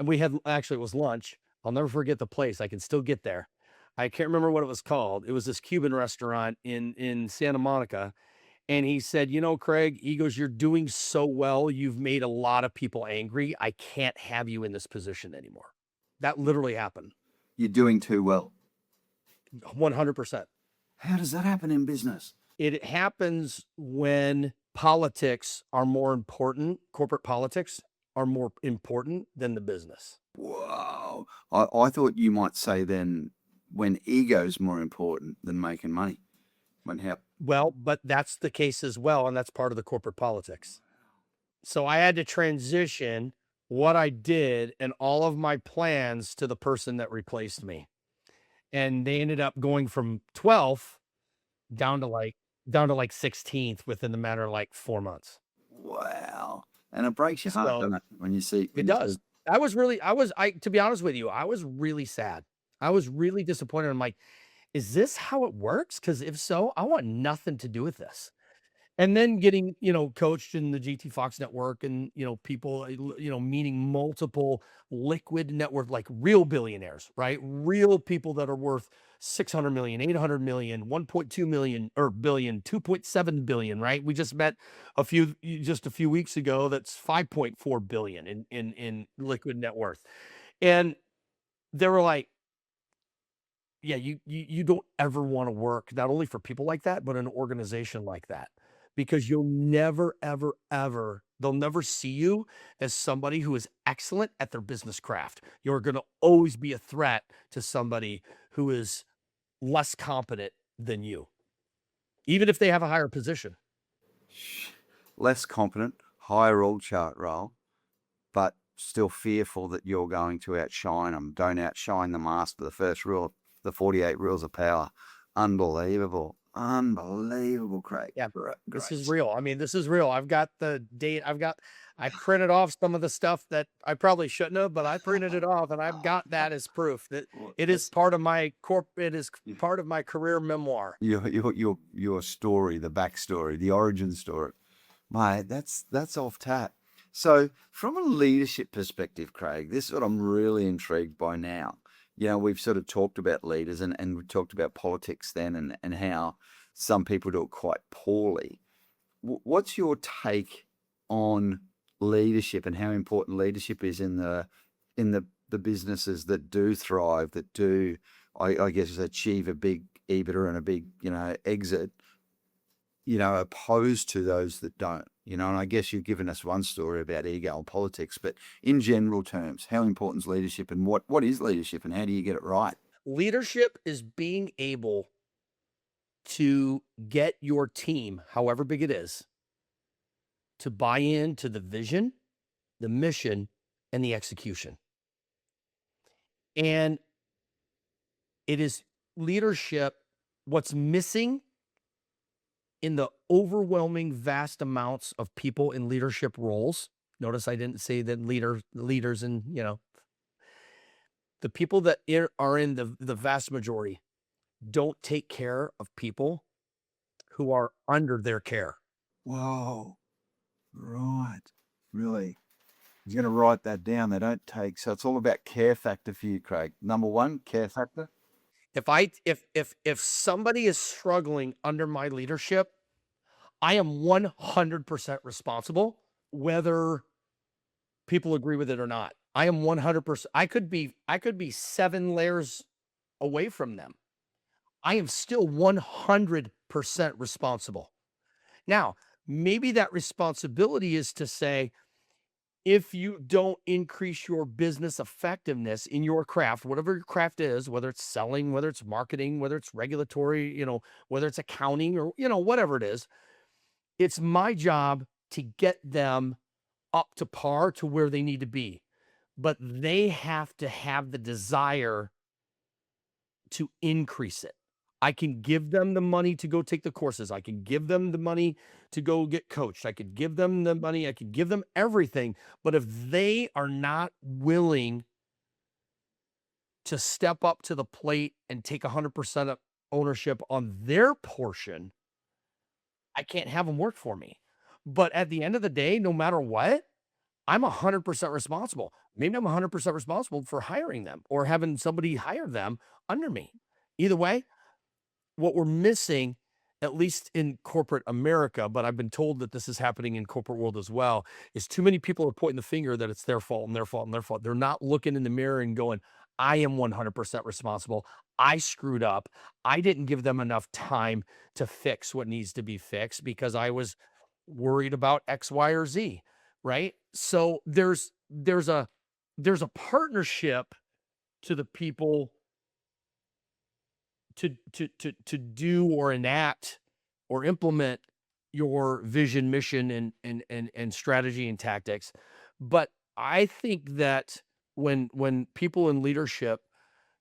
[SPEAKER 2] Actually, it was lunch. I'll never forget the place. I can still get there. I can't remember what it was called. It was this Cuban restaurant in Santa Monica. And he said, you know, Craig, he goes, you're doing so well. You've made a lot of people angry. I can't have you in this position anymore. That literally happened.
[SPEAKER 3] You're doing too well.
[SPEAKER 2] 100%.
[SPEAKER 3] How does that happen in business?
[SPEAKER 2] It happens when politics are more important. Corporate politics are more important than the business.
[SPEAKER 3] Whoa. I thought you might say then when ego's more important than making money.
[SPEAKER 2] Well, but that's the case as well, and that's part of the corporate politics. So I had to transition what I did and all of my plans to the person that replaced me. And they ended up going from 12th down to like 16th within the matter of like 4 months.
[SPEAKER 3] Wow. And it breaks your heart,
[SPEAKER 2] So
[SPEAKER 3] doesn't it? When you see
[SPEAKER 2] it does. To be honest with you, I was really sad. I was really disappointed. I'm like, is this how it works? Because if so, I want nothing to do with this. And then getting, coached in the GT Fox network and, people, meeting multiple liquid net worth, like real billionaires, right? Real people that are worth 600 million, 800 million, 1.2 million or billion, 2.7 billion, right? We just met just a few weeks ago. That's 5.4 billion in liquid net worth. And they were like, yeah, you don't ever want to work not only for people like that, but an organization like that, because you'll never, ever, ever, they'll never see you as somebody who is excellent at their business craft. You're going to always be a threat to somebody who is less competent than you, even if they have a higher position.
[SPEAKER 3] Less competent, higher org chart role, but still fearful that you're going to outshine them. Don't outshine the master. The first rule, the 48 rules of power. Unbelievable, Craig.
[SPEAKER 2] Yeah, this is real. I mean, this is real. I've got the date. I printed off some of the stuff that I probably shouldn't have, but I printed it off, and I've got that as proof that it is part of my it is part of my career memoir.
[SPEAKER 3] Your story, the backstory, the origin story. Mate, that's off tap. So from a leadership perspective, Craig, this is what I'm really intrigued by now. We've sort of talked about leaders and we talked about politics then and how some people do it quite poorly. What's your take on leadership and how important leadership is in the businesses that do thrive, that do, I guess, achieve a big EBITDA and a big, exit, opposed to those that don't? And I guess you've given us one story about ego and politics, but in general terms, how important is leadership and what is leadership and how do you get it right?
[SPEAKER 2] Leadership is being able to get your team, however big it is, to buy into the vision, the mission, and the execution. And it is leadership. What's missing in the overwhelming vast amounts of people in leadership roles. Notice I didn't say that leaders and, the people that are in the vast majority don't take care of people who are under their care.
[SPEAKER 1] Whoa. Right. Really. You're going to write that down. They don't take. So it's all about care factor for you, Craig. Number one, care factor.
[SPEAKER 2] If somebody is struggling under my leadership, I am 100% responsible, whether people agree with it or not. I am 100%. I could be 7 layers away from them. I am still 100% responsible. Now, maybe that responsibility is to say, if you don't increase your business effectiveness in your craft, whatever your craft is, whether it's selling, whether it's marketing, whether it's regulatory, whether it's accounting or, whatever it is, it's my job to get them up to par to where they need to be. But they have to have the desire to increase it. I can give them the money to go take the courses. I can give them the money to go get coached. I could give them the money. I could give them everything. But if they are not willing to step up to the plate and take 100% of ownership on their portion, I can't have them work for me. But at the end of the day, no matter what, I'm 100% responsible. Maybe I'm 100% responsible for hiring them or having somebody hire them under me. Either way, what we're missing, at least in corporate America, but I've been told that this is happening in corporate world as well, is too many people are pointing the finger that it's their fault and their fault and their fault. They're not looking in the mirror and going, I am 100% responsible. I screwed up. I didn't give them enough time to fix what needs to be fixed because I was worried about X, Y, or Z, right? So there's a partnership to the people to do or enact or implement your vision, mission, and strategy and tactics. But I think that when people in leadership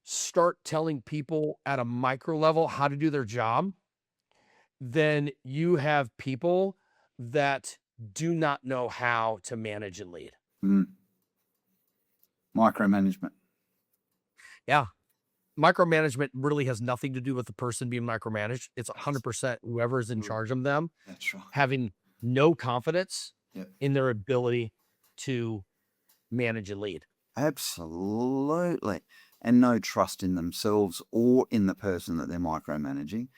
[SPEAKER 2] start telling people at a micro level how to do their job, then you have people that do not know how to manage and lead.
[SPEAKER 3] Micromanagement.
[SPEAKER 2] Yeah. Micromanagement really has nothing to do with the person being micromanaged. It's 100% whoever is in charge of them
[SPEAKER 3] That's right.
[SPEAKER 2] having no confidence
[SPEAKER 3] Yep.
[SPEAKER 2] in their ability to manage and lead.
[SPEAKER 3] Absolutely. And no trust in themselves or in the person that they're micromanaging.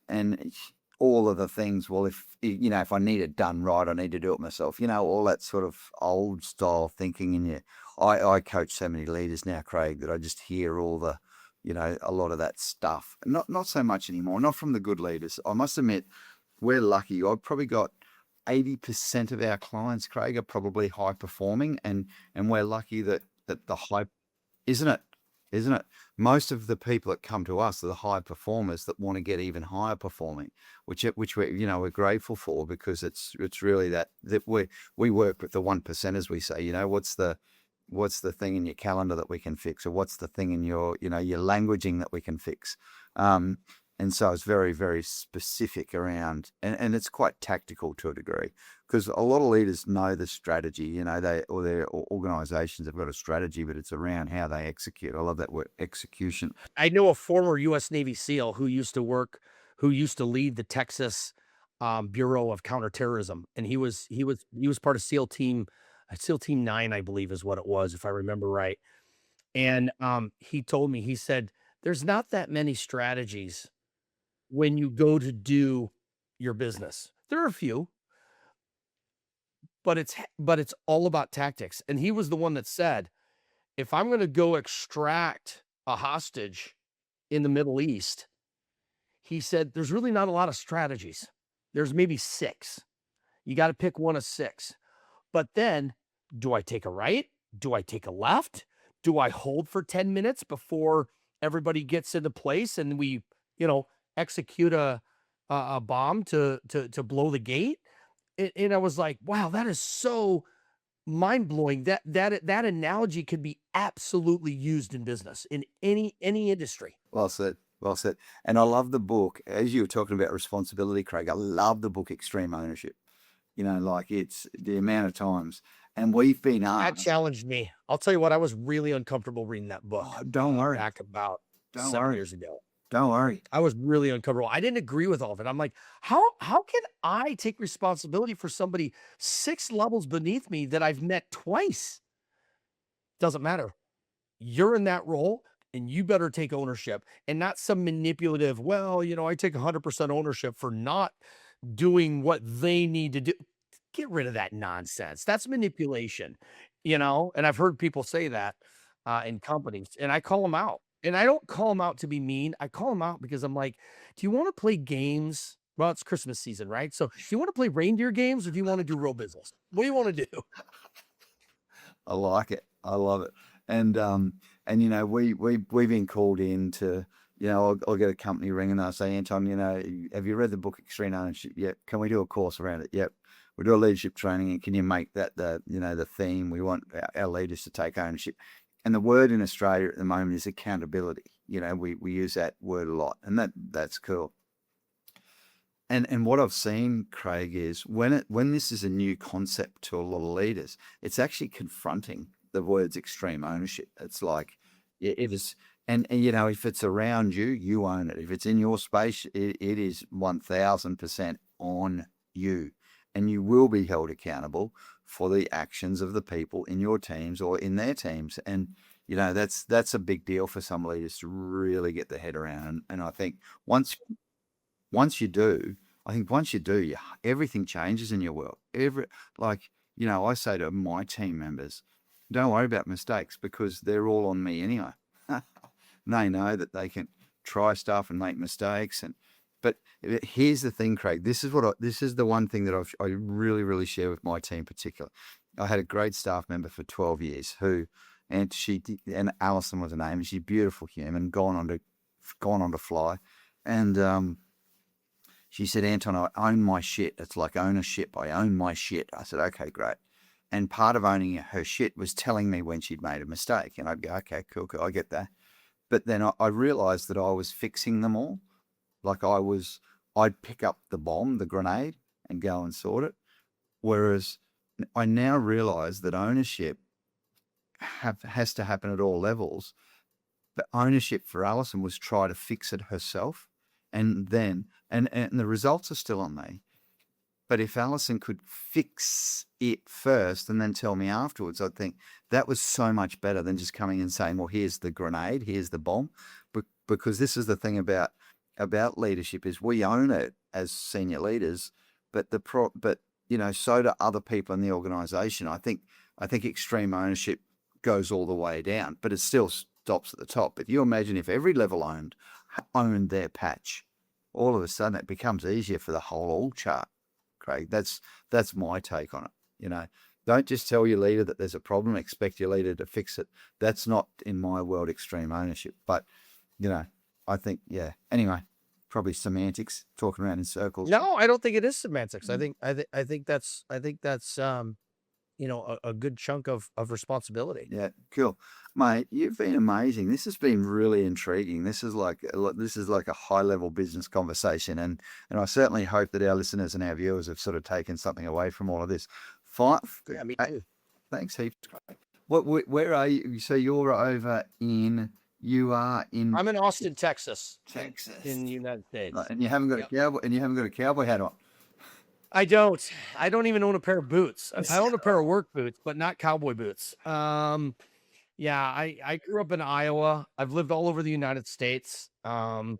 [SPEAKER 3] And all of the things, well, if I need it done right, I need to do it myself. All that sort of old style thinking in you. I coach so many leaders now, Craig, that I just hear all the, a lot of that stuff. Not so much anymore, not from the good leaders. I must admit, we're lucky. I've probably got 80% of our clients, Craig, are probably high performing, and we're lucky that the high, isn't it? Most of the people that come to us are the high performers that want to get even higher performing, which we're grateful for, because it's really that we work with the 1%, as we say. What's the thing in your calendar that we can fix, or what's the thing in your your languaging that we can fix. And so it's very, very specific around, and it's quite tactical to a degree, because a lot of leaders know the strategy, their organizations have got a strategy, but it's around how they execute. I love that word, execution.
[SPEAKER 2] I know a former U.S. Navy SEAL who used to lead the Texas Bureau of Counterterrorism, and he was part of SEAL Team 9, I believe is what it was, if I remember right. And he told me, he said, there's not that many strategies when you go to do your business. There are a few, but it's all about tactics. And he was the one that said, if I'm going to go extract a hostage in the Middle East, he said, there's really not a lot of strategies. There's maybe 6. You got to pick one of 6. But then, do I take a right? Do I take a left? Do I hold for 10 minutes before everybody gets into place and we, execute a bomb to blow the gate? And I was like, wow, that is so mind-blowing. That analogy could be absolutely used in business, in any industry.
[SPEAKER 3] Well said. And I love the book, as you were talking about responsibility, Craig. I love the book Extreme Ownership. It's the amount of times, and we've been
[SPEAKER 2] That
[SPEAKER 3] asked.
[SPEAKER 2] challenged me. I'll tell you what, I was really uncomfortable reading that book.
[SPEAKER 3] Don't worry.
[SPEAKER 2] Back about
[SPEAKER 3] Don't
[SPEAKER 2] 7
[SPEAKER 3] worry.
[SPEAKER 2] years ago.
[SPEAKER 3] Don't worry.
[SPEAKER 2] I was really uncomfortable. I didn't agree with all of it. I'm like, how can I take responsibility for somebody 6 levels beneath me that I've met twice? Doesn't matter. You're in that role and you better take ownership, and not some manipulative, I take 100% ownership for not doing what they need to do. Get rid of that nonsense. That's manipulation, and I've heard people say that in companies, and I call them out. And I don't call them out to be mean. I call them out because I'm like, do you want to play games? Well, it's Christmas season, right? So do you want to play reindeer games, or do you want to do real business? What do you want to do?
[SPEAKER 3] I like it. I love it. And we've been called in to, I'll get a company ring and they'll say, Anton, have you read the book Extreme Ownership yet? Can we do a course around it? Yep. We do a leadership training, and can you make that the theme? We want our leaders to take ownership. And the word in Australia at the moment is accountability. We use that word a lot, and that's cool. And what I've seen, Craig, is when this is a new concept to a lot of leaders, it's actually confronting the words extreme ownership. It's like it is, and if it's around you, you own it. If it's in your space, it is 1000% on you, and you will be held accountable for the actions of the people in your teams or in their teams. And that's a big deal for some leaders to really get their head around. And I think once you do, everything changes in your world. I say to my team members, don't worry about mistakes because they're all on me anyway. They know that they can try stuff and make mistakes. But here's the thing, Craig. This is the one thing that I really, really share with my team in particular. I had a great staff member for 12 years and Alison was her name, and she's a beautiful human, gone on to fly. And she said, Anton, I own my shit. It's like ownership. I own my shit. I said, okay, great. And part of owning her shit was telling me when she'd made a mistake. And I'd go, okay, cool, I get that. But then I realized that I was fixing them all. Like I'd pick up the bomb, the grenade, and go and sort it. Whereas I now realize that ownership has to happen at all levels. But ownership for Alison was try to fix it herself. And then, and the results are still on me. But if Alison could fix it first and then tell me afterwards, I'd think that was so much better than just coming and saying, well, here's the grenade, here's the bomb. Because this is the thing about leadership is we own it as senior leaders, but so do other people in the organization. I think extreme ownership goes all the way down, but it still stops at the top. But you imagine if every level owned their patch, all of a sudden it becomes easier for the whole org chart, Craig. That's my take on it. Don't just tell your leader that there's a problem, expect your leader to fix it. That's not, in my world, extreme ownership. But, I think, anyway, probably semantics, talking around in circles.
[SPEAKER 2] No, I don't think it is semantics. I think that's a good chunk of responsibility.
[SPEAKER 3] Yeah, cool. Mate, you've been amazing. This has been really intriguing. This is like a high-level business conversation, and I certainly hope that our listeners and our viewers have sort of taken something away from all of this.
[SPEAKER 2] Yeah, me too.
[SPEAKER 3] Thanks heaps. Where are you? So you are in
[SPEAKER 2] I'm in Austin, Texas, in the
[SPEAKER 3] Texas,
[SPEAKER 2] United States.
[SPEAKER 3] and you haven't got a cowboy hat on.
[SPEAKER 2] I don't even own a pair of boots. I own a pair of work boots, but not cowboy boots. I grew up in Iowa. I've lived all over the United States. I've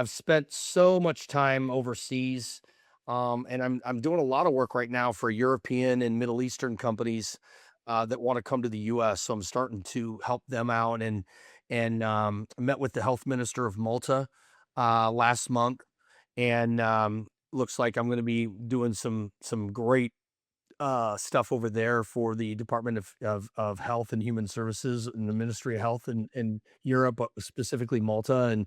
[SPEAKER 2] spent so much time overseas. And I'm doing a lot of work right now for European and Middle Eastern companies that want to come to the US. So I'm starting to help them out and met with the health minister of Malta last month. And looks like I'm going to be doing some great stuff over there for the Department of Health and Human Services and the Ministry of Health in Europe, but specifically Malta.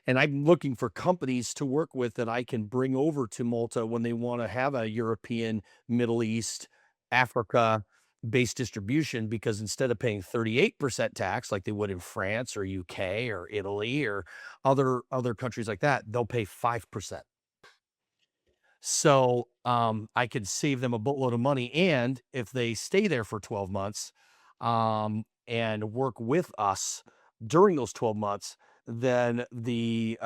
[SPEAKER 2] And I'm looking for companies to work with that I can bring over to Malta when they want to have a European, Middle East, Africa based distribution, because instead of paying 38% tax like they would in France or UK or Italy or other countries like that, they'll pay 5%. So I could save them a boatload of money. And if they stay there for 12 months and work with us during those 12 months, then the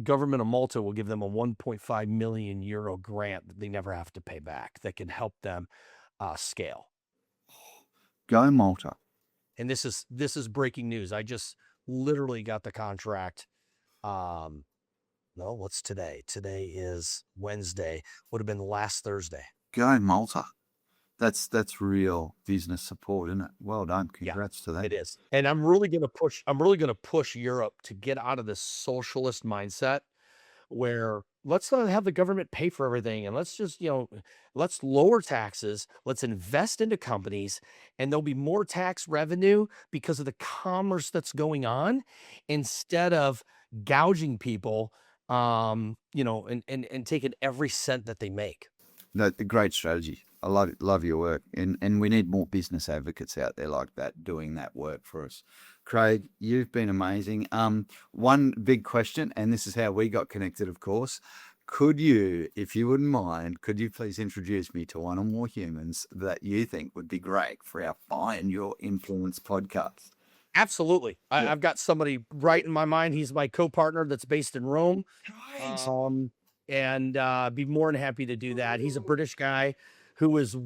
[SPEAKER 2] government of Malta will give them a 1.5 million euro grant that they never have to pay back, that can help them scale.
[SPEAKER 3] Go Malta.
[SPEAKER 2] And this is breaking news. I just literally got the contract. No, what's today? Today is Wednesday. Would have been last Thursday.
[SPEAKER 3] Go Malta. That's real business support, isn't it? Well done. Congrats to that.
[SPEAKER 2] It is. And I'm really going to push Europe to get out of this socialist mindset where let's not have the government pay for everything, and let's just, let's lower taxes, let's invest into companies, and there'll be more tax revenue because of the commerce that's going on, instead of gouging people, and taking every cent that they make.
[SPEAKER 3] No, the great strategy. I love your work, and we need more business advocates out there like that doing that work for us. Craig, you've been amazing. One big question, and this is how we got connected, of course. Could you, if you wouldn't mind, could you please introduce me to one or more humans that you think would be great for our Find Your Influence podcast?
[SPEAKER 2] Absolutely.
[SPEAKER 3] Yeah.
[SPEAKER 2] I've got somebody right in my mind. He's my co-partner that's based in Rome.
[SPEAKER 3] Great.
[SPEAKER 2] And be more than happy to do that. He's a British guy who is he's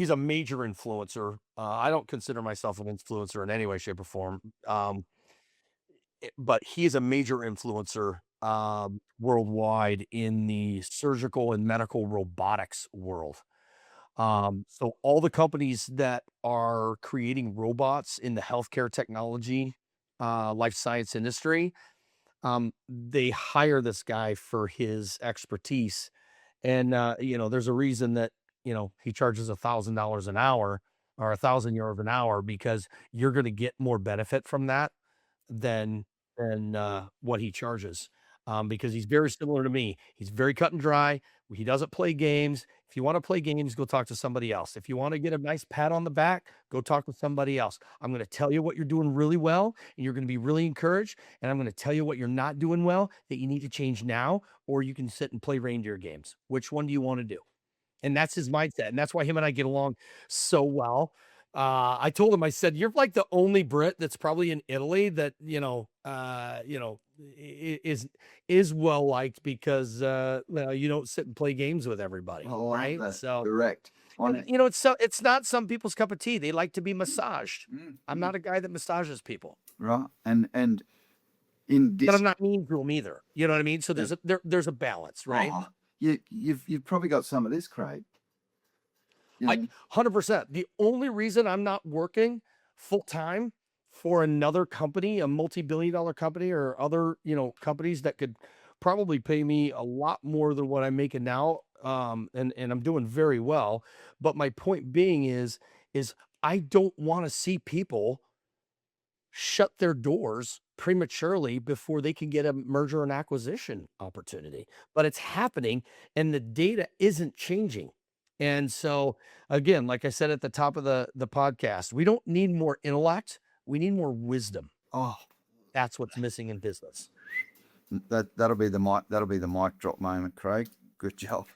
[SPEAKER 2] a major influencer. I don't consider myself an influencer in any way, shape, or form. But he is a major influencer worldwide in the surgical and medical robotics world. So all the companies that are creating robots in the healthcare technology, life science industry, they hire this guy for his expertise. And, there's a reason that, he charges $1,000 an hour or €1,000 an hour, because you're going to get more benefit from that than what he charges. Because he's very similar to me. He's very cut and dry. He doesn't play games. If you want to play games, go talk to somebody else. If you want to get a nice pat on the back, go talk with somebody else. I'm going to tell you what you're doing really well, and you're going to be really encouraged. And I'm going to tell you what you're not doing well that you need to change now, or you can sit and play reindeer games. Which one do you want to do? And that's his mindset. And that's why him and I get along so well. I told him, I said, you're like the only Brit that's probably in Italy that, is well liked, because, you don't sit and play games with everybody.
[SPEAKER 3] Oh,
[SPEAKER 2] right.
[SPEAKER 3] that's
[SPEAKER 2] So,
[SPEAKER 3] correct.
[SPEAKER 2] it's not some people's cup of tea. They like to be massaged. I'm not a guy that massages people,
[SPEAKER 3] right. And in
[SPEAKER 2] but
[SPEAKER 3] this,
[SPEAKER 2] I'm not mean to them either. You know what I mean? So there's a balance, right?
[SPEAKER 3] oh, you've probably got some of this, Craig. You
[SPEAKER 2] I
[SPEAKER 3] know,
[SPEAKER 2] 100%. The only reason I'm not working full time for another company, a multi-billion-dollar company, or other, companies that could probably pay me a lot more than what I'm making now, and I'm doing very well. But my point being is I don't want to see people shut their doors prematurely before they can get a merger and acquisition opportunity. But it's happening, and the data isn't changing. And so, again, like I said at the top of the podcast, we don't need more intellect. We need more wisdom.
[SPEAKER 3] oh,
[SPEAKER 2] That's what's missing in business.
[SPEAKER 3] that'll be the mic drop moment, Craig. Good job.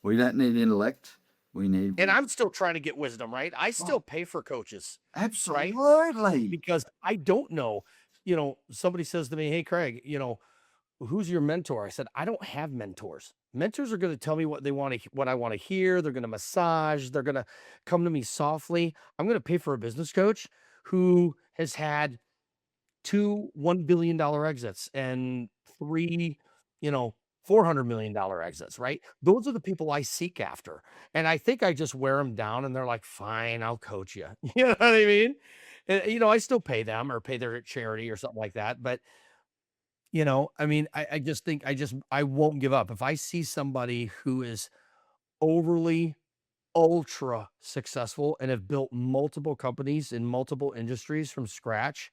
[SPEAKER 3] We don't need intellect. We need
[SPEAKER 2] And I'm still trying to get wisdom, right? I still pay for coaches,
[SPEAKER 3] absolutely.
[SPEAKER 2] because I don't know. Somebody says to me, "Hey, Craig, who's your mentor?" I said, I don't have mentors. Mentors are going to tell me what I want to hear. They're going to massage. They're going to come to me softly. I'm going to pay for a business coach who has had 2 $1 billion exits and 3, $400 million exits, right? Those are the people I seek after. And I think I just wear them down, and they're like, fine, I'll coach you. You know what I mean? And, I still pay them, or pay their charity or something like that. But, I just think I won't give up. If I see somebody who is overly ultra successful and have built multiple companies in multiple industries from scratch,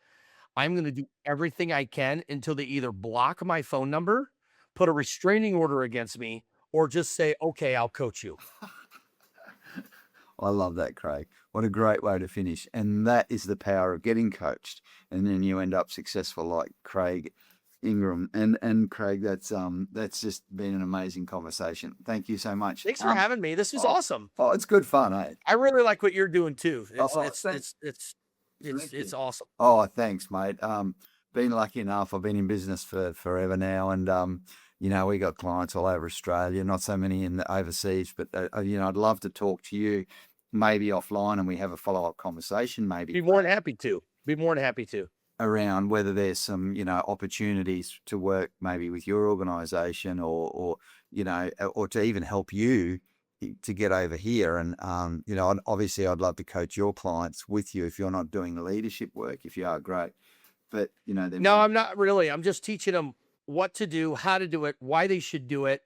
[SPEAKER 2] I'm going to do everything I can until they either block my phone number, put a restraining order against me, or just say, okay, I'll coach you.
[SPEAKER 3] I love that, Craig. What a great way to finish. And that is the power of getting coached. And then you end up successful like Craig Ingram. And Craig, that's just been an amazing conversation. Thank you so much.
[SPEAKER 2] Thanks for having me. This was awesome.
[SPEAKER 3] Oh, it's good fun, eh?
[SPEAKER 2] I really like what you're doing too.
[SPEAKER 3] Thanks.
[SPEAKER 2] It's awesome.
[SPEAKER 3] Oh, thanks, mate. Been lucky enough. I've been in business for forever now, and we got clients all over Australia. Not so many in the overseas, but I'd love to talk to you, maybe offline, and we have a follow-up conversation. Maybe
[SPEAKER 2] Be more than happy to.
[SPEAKER 3] Around whether there's some opportunities to work maybe with your organization, or to even help you to get over here. And obviously I'd love to coach your clients with you if you're not doing the leadership work. If you are, great. But
[SPEAKER 2] no, I'm not really. I'm just teaching them what to do, how to do it, why they should do it,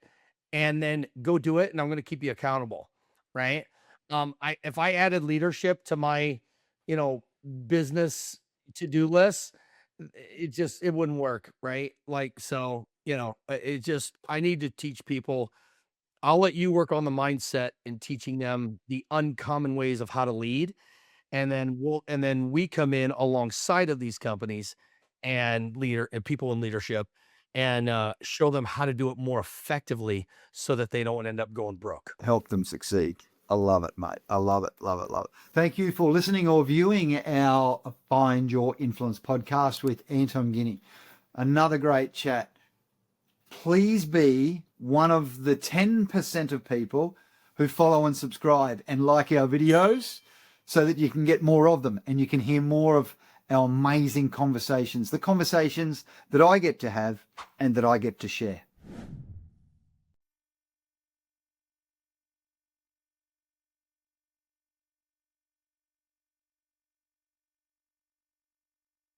[SPEAKER 2] and then go do it. And I'm going to keep you accountable, right? If I added leadership to my business to-do list, it wouldn't work, right? Like, so I need to teach people I'll let you work on the mindset and teaching them the uncommon ways of how to lead. And then we come in alongside of these companies and people in leadership and show them how to do it more effectively so that they don't end up going broke.
[SPEAKER 3] Help them succeed. I love it, mate. I love it, love it, love it.
[SPEAKER 1] Thank you for listening or viewing our Find Your Influence podcast with Anton Guinea. Another great chat. Please be one of the 10% of people who follow and subscribe and like our videos so that you can get more of them and you can hear more of our amazing conversations, the conversations that I get to have and that I get to share.